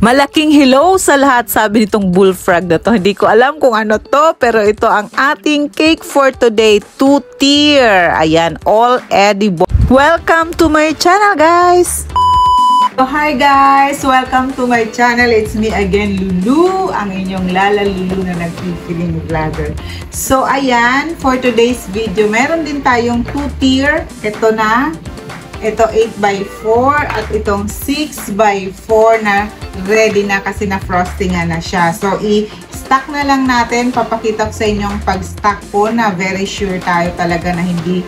Malaking hello sa lahat, sabi nitong bullfrog na to. Hindi ko alam kung ano to, pero ito ang ating cake for today. 2-tier. Ayan, all edible. Welcome to my channel, guys! So, hi guys! Welcome to my channel. It's me again, Lulu, ang inyong Lala Lulu na nag-feeling vlogger. So, ayan, for today's video, meron din tayong 2-tier. Ito na. Ito 8x4 at itong 6x4 na ready na kasi na frostingan na siya. So, i-stack na lang natin. Papakita ko sa inyo ang pag-stack ko na very sure tayo talaga na hindi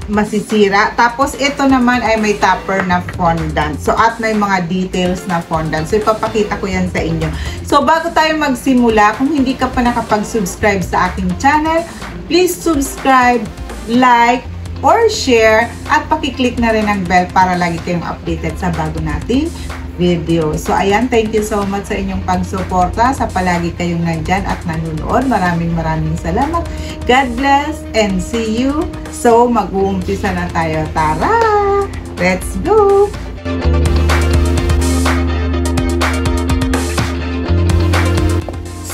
masisira. Tapos, ito naman ay may topper na fondant. So, at may mga details na fondant. So, ipapakita ko yan sa inyo. So, bago tayo magsimula, kung hindi ka pa nakapag-subscribe sa aking channel, please subscribe, like, or share, at pakiclick na rin ang bell para lagi kayong updated sa bago nating video. So, ayan, thank you so much sa inyong pagsuporta, sa palagi kayong nandyan at nanonood. Maraming salamat. God bless and see you. So, mag-uumpisa na tayo. Tara! Let's go!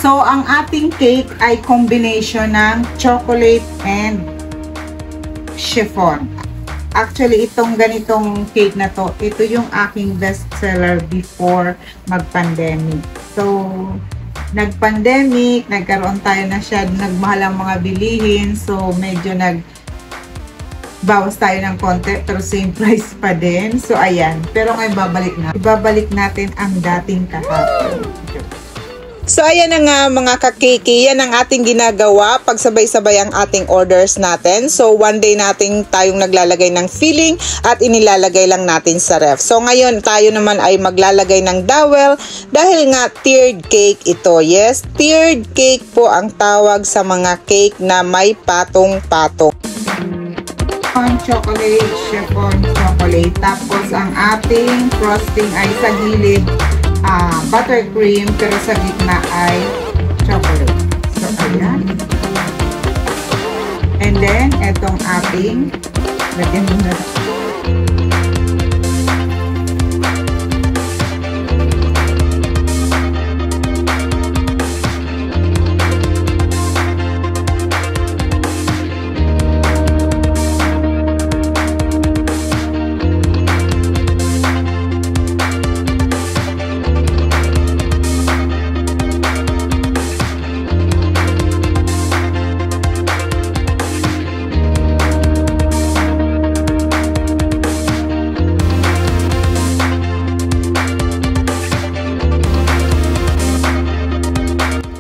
So, ang ating cake ay combination ng chocolate and chiffon. Actually, itong ganitong cake na to, ito yung aking best seller before mag-pandemic. So, nag-pandemic, nagkaroon tayo na siya, nagmahal ang mga bilihin. So, medyo bawas tayo ng konti, pero same price pa din. So, ayan. Pero ngayon ibabalik natin ang dating kahapon. So, ayan na nga mga kakiki, yan ang ating ginagawa pag sabay-sabay ang ating orders natin. So, one day natin tayong naglalagay ng filling at inilalagay lang natin sa ref. So, ngayon tayo naman ay maglalagay ng dowel dahil nga tiered cake ito. Yes, tiered cake po ang tawag sa mga cake na may patong-patong. Chocolate, chiffon chocolate. Tapos, ang ating frosting ay sa gilid buttercream, pero sa gitna ay chocolate. So, ayan. And then, etong ating lagyan mo na.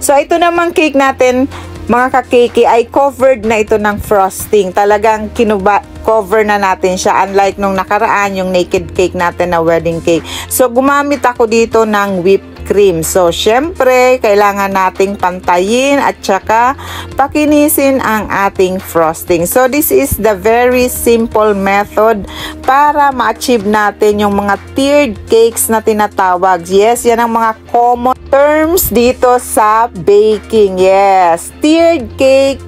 So, ito namang cake natin, mga kakiki, ay covered na ito ng frosting. Talagang cover na natin siya. Unlike nung nakaraan, yung naked cake natin na wedding cake. So, gumamit ako dito ng whipped cream. So, syempre, kailangan nating pantayin at saka pakinisin ang ating frosting. So, this is the very simple method para ma-achieve natin yung mga tiered cakes na tinatawag. Yes, yan ang mga common terms dito sa baking. Yes, tiered cake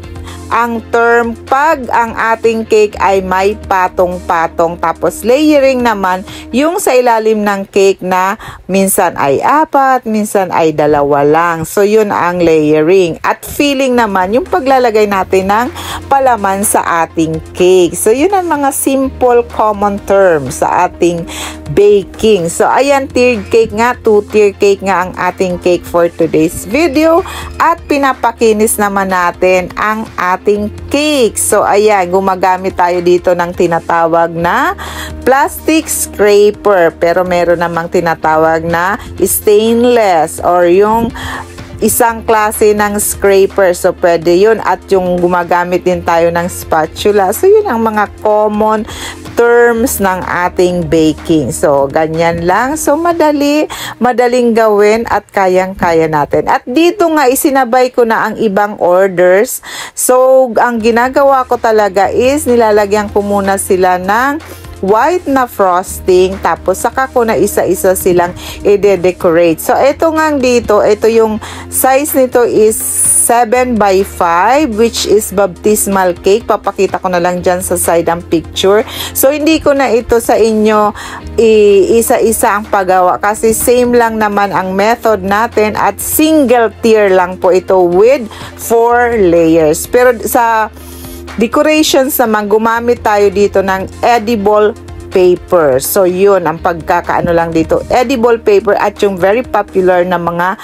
ang term pag ang ating cake ay may patong-patong. Tapos layering naman yung sa ilalim ng cake na minsan ay 4, minsan ay 2 lang. So yun ang layering. At filling naman yung paglalagay natin ng palaman sa ating cake. So yun ang mga simple common terms sa ating baking. So ayan, tiered cake nga, 2-tier cake nga ang ating cake for today's video. At pinapakinis naman natin ang ating cake. So, ayan, gumagamit tayo dito ng tinatawag na plastic scraper. Pero meron namang tinatawag na stainless or yung isang klase ng scraper. So, pwede yun. At yung gumagamit din tayo ng spatula. So, yun ang mga common terms ng ating baking. So, ganyan lang. So, madaling gawin at kayang-kaya natin. At dito nga, isinabay ko na ang ibang orders. So, ang ginagawa ko talaga is nilalagyan ko muna sila ng white na frosting, tapos saka ko na isa-isa silang i-decorate. So, ito nga dito, ito yung size nito is 7 by 5, which is baptismal cake. Papakita ko na lang dyan sa side ang picture. So, hindi ko na ito sa inyo isa-isa ang paggawa kasi same lang naman ang method natin at single tier lang po ito with 4 layers. Pero sa decorations naman, gumamit tayo dito ng edible paper. So, yun ang pagkakaano lang dito. Edible paper at yung very popular na mga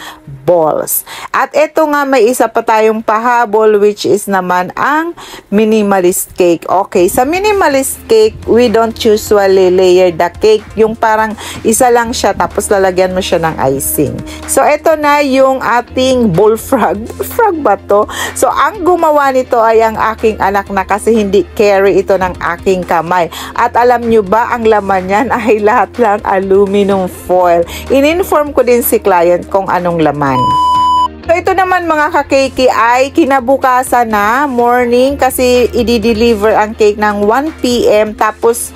balls. At ito nga, may isa pa tayong pahabol which is naman ang minimalist cake. Okay, sa minimalist cake, we don't usually layer the cake. Yung parang isa lang siya tapos lalagyan mo siya ng icing. So, ito na yung ating bullfrog. Frog ba to? So, ang gumawa nito ay ang aking anak na kasi hindi carry ito ng aking kamay. At alam nyo ba, ang laman yan ay lahat lang aluminum foil. In-inform ko din si client kung anong laman. So, ito naman mga ka-cakey ay kinabukasan na morning kasi i-deliver ang cake ng 1 PM tapos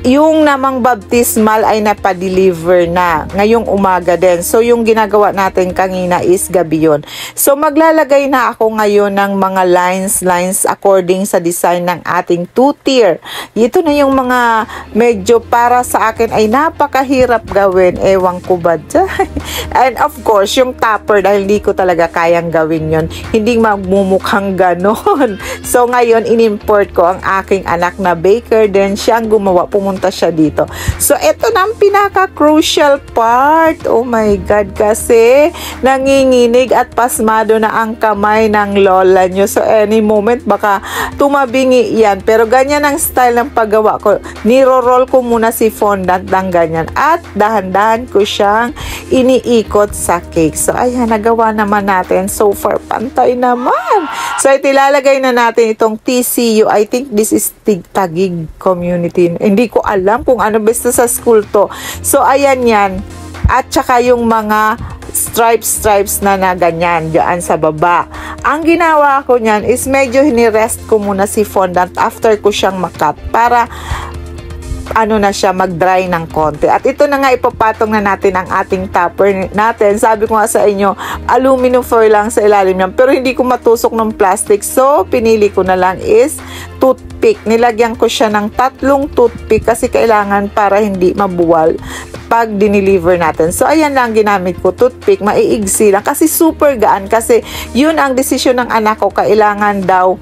yung namang baptismal ay napadeliver na ngayong umaga din. So, yung ginagawa natin kanina is gabi yun. So, maglalagay na ako ngayon ng mga lines according sa design ng ating 2-tier. Ito na yung mga medyo para sa akin ay napakahirap gawin. Ewan ko ba dyan? And of course, yung topper dahil hindi ko talaga kayang gawin yun. Hindi magmumukhang ganon. So, ngayon, in-import ko ang aking anak na baker. Then, siyang gumawa, pumunta siya dito. So, ito na ang pinaka-crucial part. Oh my God, kasi nanginginig at pasmado na ang kamay ng lola nyo. So, any moment, baka tumabingi yan. Pero ganyan ang style ng paggawa ko. Niro-roll ko muna si fondant ng ganyan. At dahan-dahan ko siyang iniikot sa cake. So, ayan, nagawa naman natin. So far, pantay naman. So, itilalagay na natin itong TCU. I think this is Taguig Community. Hindi ko alam kung ano, basta sa school to. So, ayan yan. At saka yung mga stripes na ganyan dyan sa baba. Ang ginawa ko niyan is medyo hinirest ko muna si fondant after ko siyang makat para ano na siya, mag-dry ng konti. At ito na nga, ipapatong na natin ang ating topper natin. Sabi ko nga sa inyo, aluminum foil lang sa ilalim niyan. Pero hindi ko matusok ng plastic. So, pinili ko na lang is toothpick. Nilagyan ko siya ng 3 toothpick kasi kailangan para hindi mabuwal pag dineliver natin. So, ayan lang ginamit ko. Toothpick, maiigsi lang. Kasi super gaan. Kasi yun ang desisyon ng anak ko. Kailangan daw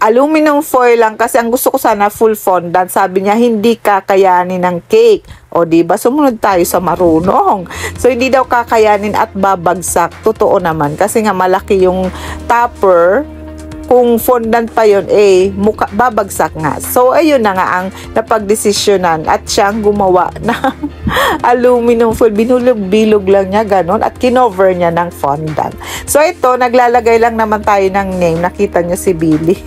aluminum foil lang kasi ang gusto ko sana full fondant. Sabi niya, hindi kakayanin ng cake. O, diba? Sumunod tayo sa marunong. So, hindi daw kakayanin at babagsak. Totoo naman. Kasi nga malaki yung topper. Kung fondant pa yun, babagsak nga. So, ayun na nga ang napagdesisyonan. At siyang gumawa na aluminum foil. Binulog-bilog lang niya, ganon. At kinover niya ng fondant. So, ito, naglalagay lang naman tayo ng name. Nakita niyo si Billy.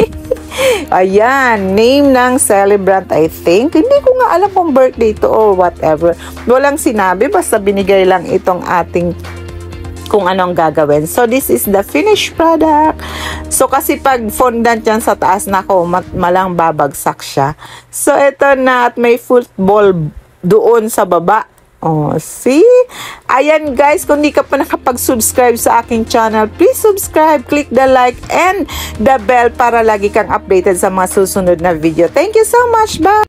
Ayan, name ng celebrant, I think. Hindi ko nga alam kung birthday to or whatever. Walang sinabi, basta binigay lang itong ating kung anong gagawin. So, this is the finished product. So, kasi pag fondant yan sa taas na ko, malang babagsak siya. So, ito na at may football doon sa baba. Oh, see? Ayan guys, kung di ka pa nakapag-subscribe sa aking channel, please subscribe, click the like and the bell para lagi kang updated sa mga susunod na video. Thank you so much. Bye!